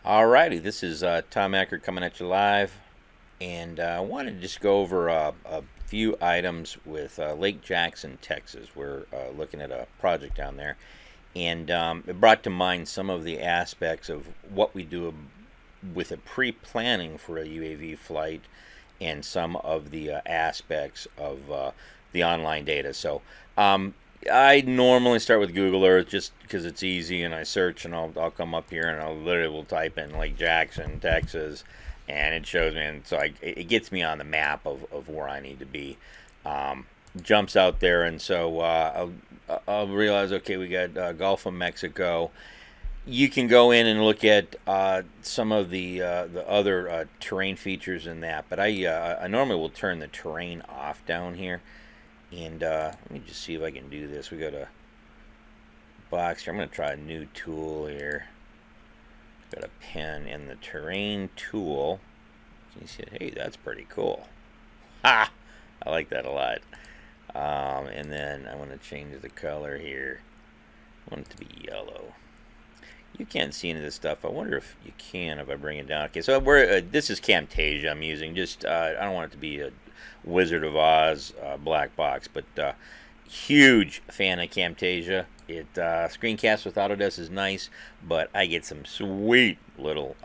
Alrighty, this is Tom Eckert coming at you live, and I wanted to just go over a few items with Lake Jackson, Texas. We're looking at a project down there, and it brought to mind some of the aspects of what we do with a pre-planning for a UAV flight, and some of the aspects of the online data. So I normally start with Google Earth just because it's easy, and I search, and I'll come up here and I'll literally will type in Lake Jackson, Texas, and it shows me, and so it gets me on the map of where I need to be. Jumps out there, and so I'll realize, okay, we got Gulf of Mexico. You can go in and look at some of the other terrain features in that, but I normally will turn the terrain off down here. And let me just see if I can do this. We got a box here. I'm going to try a new tool here. Got a pen and the terrain tool. Can you see it? Hey, that's pretty cool. Ha! I like that a lot. And then I want to change the color here. I want it to be yellow. You can't see any of this stuff. I wonder if you can if I bring it down. Okay, so this is Camtasia I'm using. Just I don't want it to be a Wizard of Oz black box, but huge fan of Camtasia. It screencast with Autodesk is nice, but I get some sweet little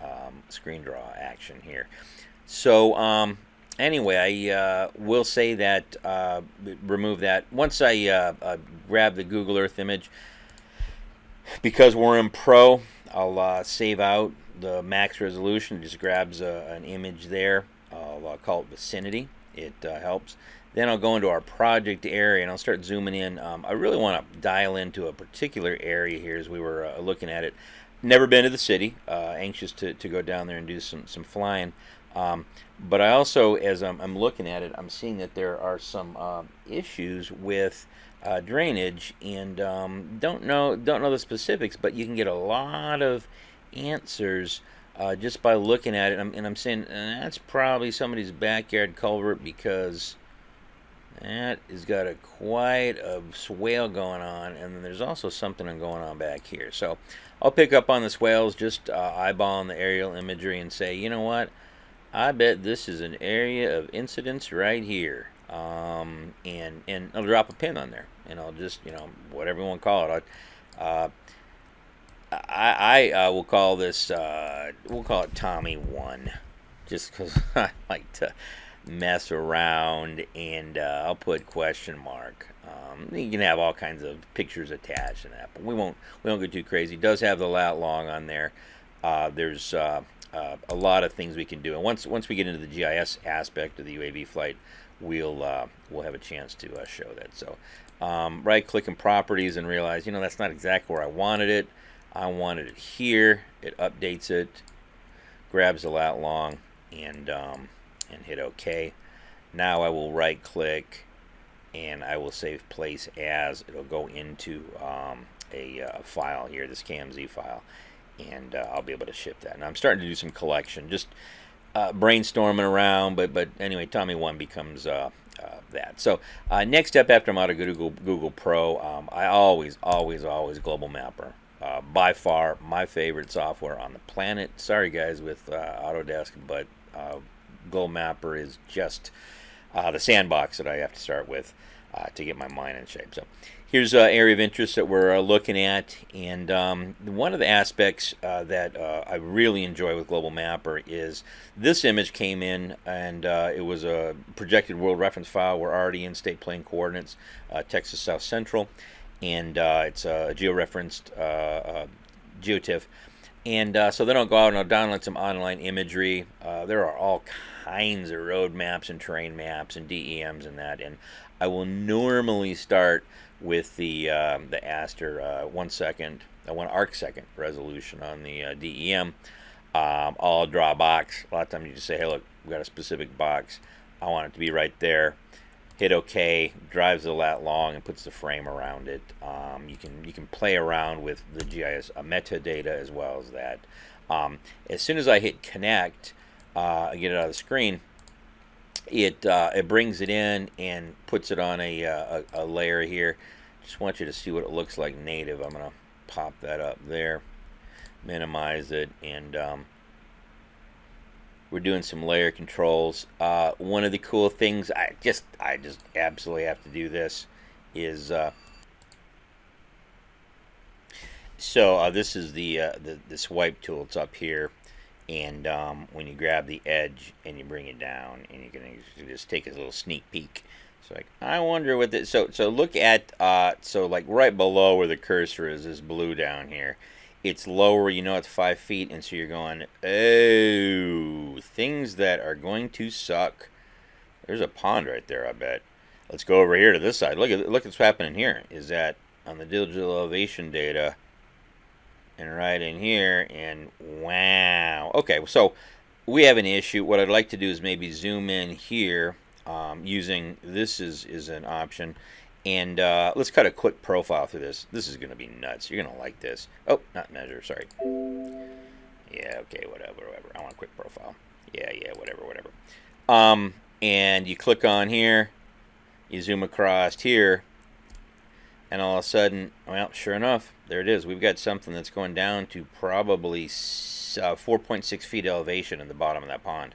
screen draw action here. So anyway, I will say that remove that once I grab the Google Earth image. Because we're in Pro, I'll save out the max resolution. It just grabs an image there. I'll call it vicinity. It helps. Then I'll go into our project area and I'll start zooming in. I really want to dial into a particular area here as we were looking at it. Never been to the city. Anxious to go down there and do some flying. But I also, as I'm looking at it, I'm seeing that there are some issues with drainage, and don't know the specifics, but you can get a lot of answers just by looking at it. And I'm saying that's probably somebody's backyard culvert, because that has got quite a swale going on, and then there's also something going on back here. So I'll pick up on the swales, just eyeballing the aerial imagery and say, you know what, I bet this is an area of incidence right here. And I'll drop a pin on there, and I'll just, whatever you want to call it. I will call this, we'll call it Tommy 1, just because I like to mess around, and I'll put question mark. You can have all kinds of pictures attached and that, but we won't go too crazy. It does have the lat long on there. There's a lot of things we can do, and once we get into the GIS aspect of the UAV flight, we'll have a chance to show that. So right click in properties and realize, that's not exactly where I wanted it. I wanted it here. It updates it, grabs the lat long, and hit OK. Now I will right click and I will save place as. It'll go into a file here, this KMZ file, and I'll be able to ship that. And I'm starting to do some collection, just brainstorming around, but anyway, Tommy 1 becomes that. So next step after I'm out of Google Pro, I always Global Mapper. By far my favorite software on the planet. Sorry guys with Autodesk, but Global Mapper is just the sandbox that I have to start with to get my mind in shape. So here's an area of interest that we're looking at, and one of the aspects that I really enjoy with Global Mapper is this image came in, and it was a projected world reference file. We're already in state plane coordinates, Texas South Central, and it's a georeferenced geotiff. And so then I'll go out and I'll download some online imagery. There are all kinds of road maps and terrain maps and DEMs and that, and I will normally start with the Aster 1 arc second resolution on the DEM. I'll draw a box. A lot of times you just say, hey, look, we've got a specific box. I want it to be right there. Hit OK, drives the lat long and puts the frame around it. You can play around with the GIS metadata as well as that. As soon as I hit connect, I get it out of the screen, it brings it in and puts it on a layer here. Just want you to see what it looks like native. I'm going to pop that up there. minimize it, and we're doing some layer controls. One of the cool things, I just absolutely have to do this, is this is the swipe tool. It's up here, and when you grab the edge and you bring it down, and you can just take a little sneak peek. So like, I wonder what this. So look at so like right below where the cursor is, this blue down here. It's lower, you know, it's 5 feet, and so you're going, oh, things that are going to suck. There's a pond right there, I bet. Let's go over here to this side. Look what's happening here. Is that on the digital elevation data, and right in here, and wow. Okay, so we have an issue. What I'd like to do is maybe zoom in here using this is an option. And let's cut a quick profile through this. This is going to be nuts. You're going to like this. Oh, not measure, sorry. Yeah, okay, whatever. I want a quick profile. Yeah, whatever. And you click on here. You zoom across here. And all of a sudden, well, sure enough, there it is. We've got something that's going down to probably 4.6 feet elevation in the bottom of that pond.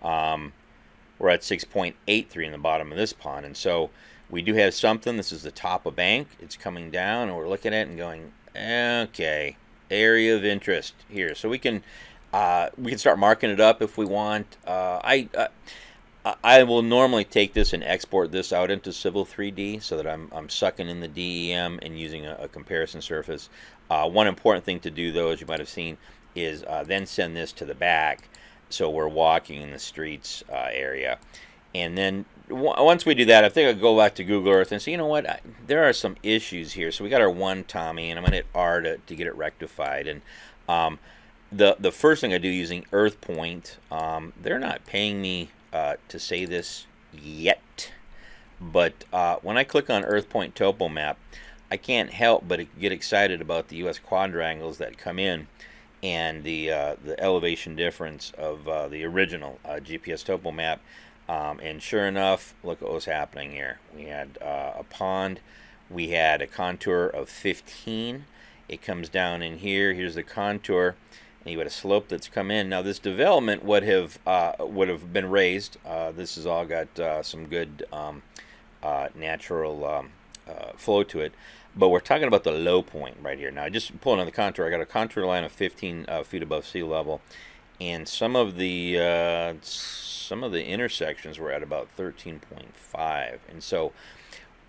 We're at 6.83 in the bottom of this pond. And so we do have something. This is the top of bank. It's coming down, and we're looking at it and going, okay, area of interest here. So we can start marking it up if we want. I will normally take this and export this out into Civil 3D so that I'm sucking in the DEM and using a comparison surface. One important thing to do, though, as you might have seen, is then send this to the back so we're walking in the streets area. And then once we do that, I think I'll go back to Google Earth and say, you know what, there are some issues here. So we got our one Tommy, and I'm going to hit R to get it rectified. And the first thing I do using Earth Point, they're not paying me to say this yet, but when I click on Earth Point Topo Map, I can't help but get excited about the U.S. quadrangles that come in and the elevation difference of the original GPS Topo Map. And sure enough, look what was happening here. We had a pond. We had a contour of 15. It comes down in here. Here's the contour. And you had a slope that's come in. Now this development would have been raised. This has all got some good natural flow to it. But we're talking about the low point right here. Now just pulling on the contour. I got a contour line of 15 feet above sea level. And some of the intersections were at about 13.5, and so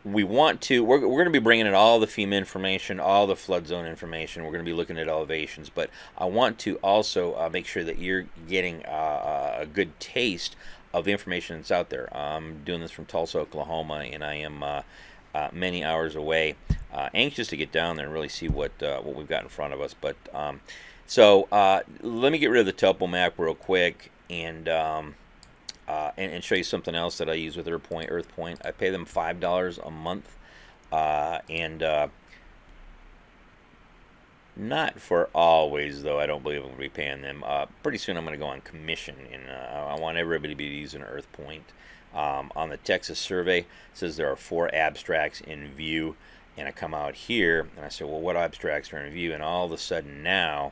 we're going to be bringing in all the FEMA information, all the flood zone information. We're going to be looking at elevations, but I want to also make sure that you're getting a good taste of the information that's out there. I'm doing this from Tulsa, Oklahoma, and I am many hours away, anxious to get down there and really see what we've got in front of us. But so let me get rid of the topo map real quick and show you something else that I use with Earth Point. I pay them $5 a month, and not for always, though. I don't believe I'm going to be paying them. Pretty soon I'm going to go on commission, and I want everybody to be using Earth Point. On the Texas survey, it says there are 4 abstracts in view, and I come out here, and I say, well, what abstracts are in view? And all of a sudden now,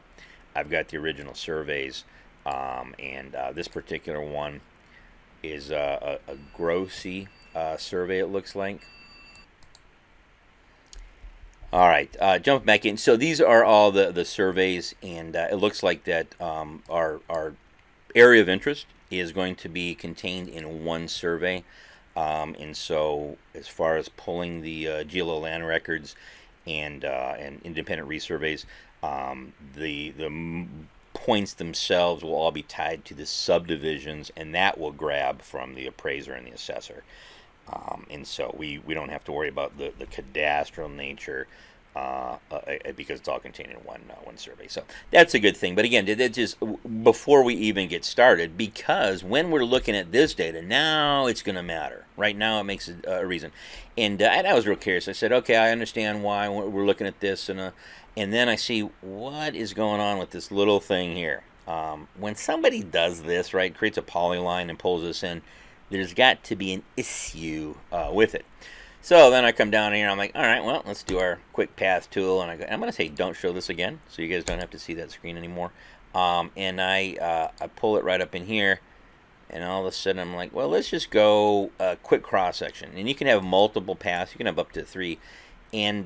I've got the original surveys, and this particular one is a Grossi survey, it looks like. All right, jump back in. So these are all the surveys, and it looks like that our area of interest is going to be contained in one survey. And so as far as pulling the GLO land records and independent resurveys, the points themselves will all be tied to the subdivisions, and that will grab from the appraiser and the assessor. And so we don't have to worry about the cadastral nature because it's all contained in one survey. So that's a good thing. But again, that's just before we even get started, because when we're looking at this data, now it's going to matter. Right now it makes a reason. And I was real curious. I said, okay, I understand why we're looking at this. And then I see what is going on with this little thing here. When somebody does this, right, creates a polyline and pulls this in, there's got to be an issue with it. So then I come down here and I'm like, all right, well, let's do our quick path tool. And I'm going to say don't show this again so you guys don't have to see that screen anymore. And I pull it right up in here. And all of a sudden I'm like, well, let's just go a quick cross section. And you can have multiple paths. You can have up to 3. And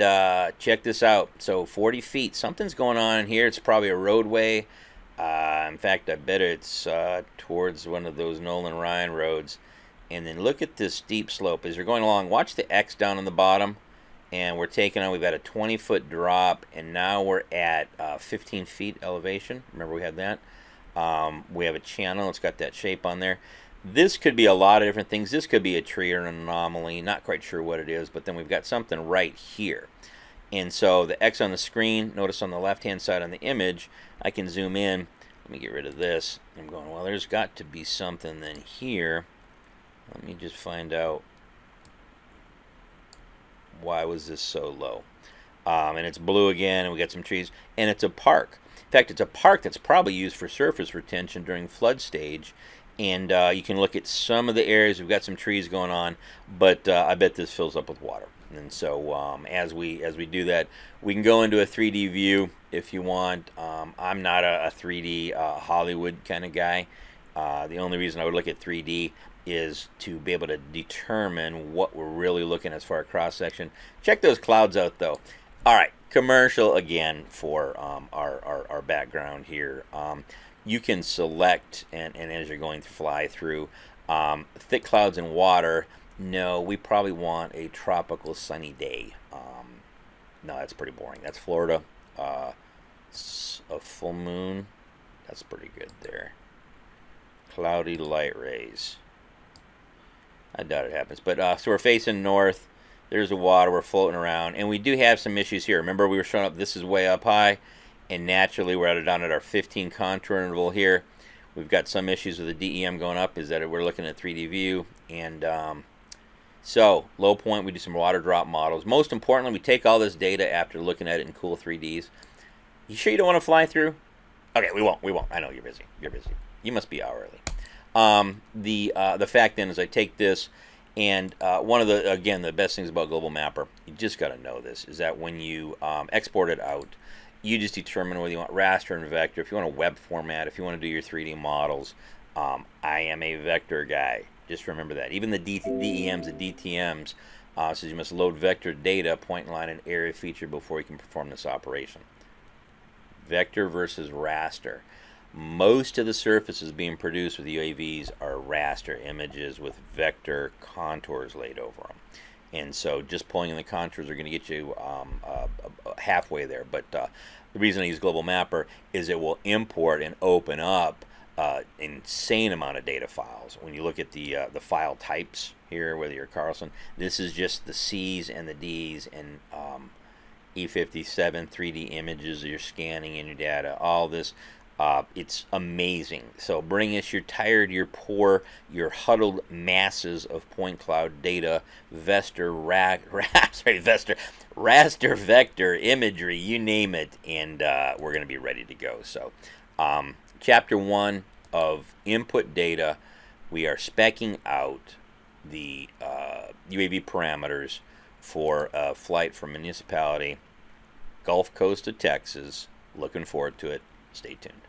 check this out. So 40 feet. Something's going on in here. It's probably a roadway. In fact, I bet it's towards one of those Nolan Ryan roads. And then look at this steep slope as you're going along. Watch the X down on the bottom. And we're taking on, we've got a 20-foot drop. And now we're at 15 feet elevation. Remember we had that? We have a channel. It's got that shape on there. This could be a lot of different things. This could be a tree or an anomaly. Not quite sure what it is. But then we've got something right here. And so the X on the screen, notice on the left-hand side on the image, I can zoom in. Let me get rid of this. I'm going, well, there's got to be something then here. Let me just find out why was this so low. And it's blue again, and we got some trees. And it's a park. In fact, it's a park that's probably used for surface retention during flood stage. And you can look at some of the areas. We've got some trees going on, but I bet this fills up with water. And so as we do that, we can go into a 3D view if you want. I'm not a 3D Hollywood kind of guy. The only reason I would look at 3D is to be able to determine what we're really looking as far as cross section. Check those clouds out though. All right, commercial again for our background here. You can select, and as you're going to fly through, thick clouds and water. No, we probably want a tropical sunny day. No, that's pretty boring. That's Florida. A full moon. That's pretty good there. Cloudy light rays. I doubt it happens. But so we're facing north. There's the water. We're floating around. And we do have some issues here. Remember we were showing up, this is way up high. And naturally we're down at our 15 contour interval here. We've got some issues with the DEM going up, is that we're looking at 3D view. And so low point, we do some water drop models. Most importantly, we take all this data after looking at it in cool 3Ds. You sure you don't want to fly through? Okay, we won't. I know you're busy. You're busy. You must be hourly. The fact then is I take this, and one of the best things about Global Mapper, you just got to know this, is that when you export it out, you just determine whether you want raster and vector. If you want a web format, if you want to do your 3D models, I am a vector guy. Just remember that. Even the DEMs, the DTMs, says you must load vector data, point line, and area feature before you can perform this operation. Vector versus raster. Most of the surfaces being produced with UAVs are raster images with vector contours laid over them. And so just pulling in the contours are going to get you halfway there. But the reason I use Global Mapper is it will import and open up insane amount of data files. When you look at the file types here, whether you're Carlson, this is just the C's and the D's and E57 3D images you're scanning in your data. All this, it's amazing. So bring us your tired, your poor, your huddled masses of point cloud data, raster, vector, imagery, you name it, and we're going to be ready to go. So Chapter 1 of input data, we are speccing out the UAV parameters for a flight from municipality, Gulf Coast of Texas. Looking forward to it. Stay tuned.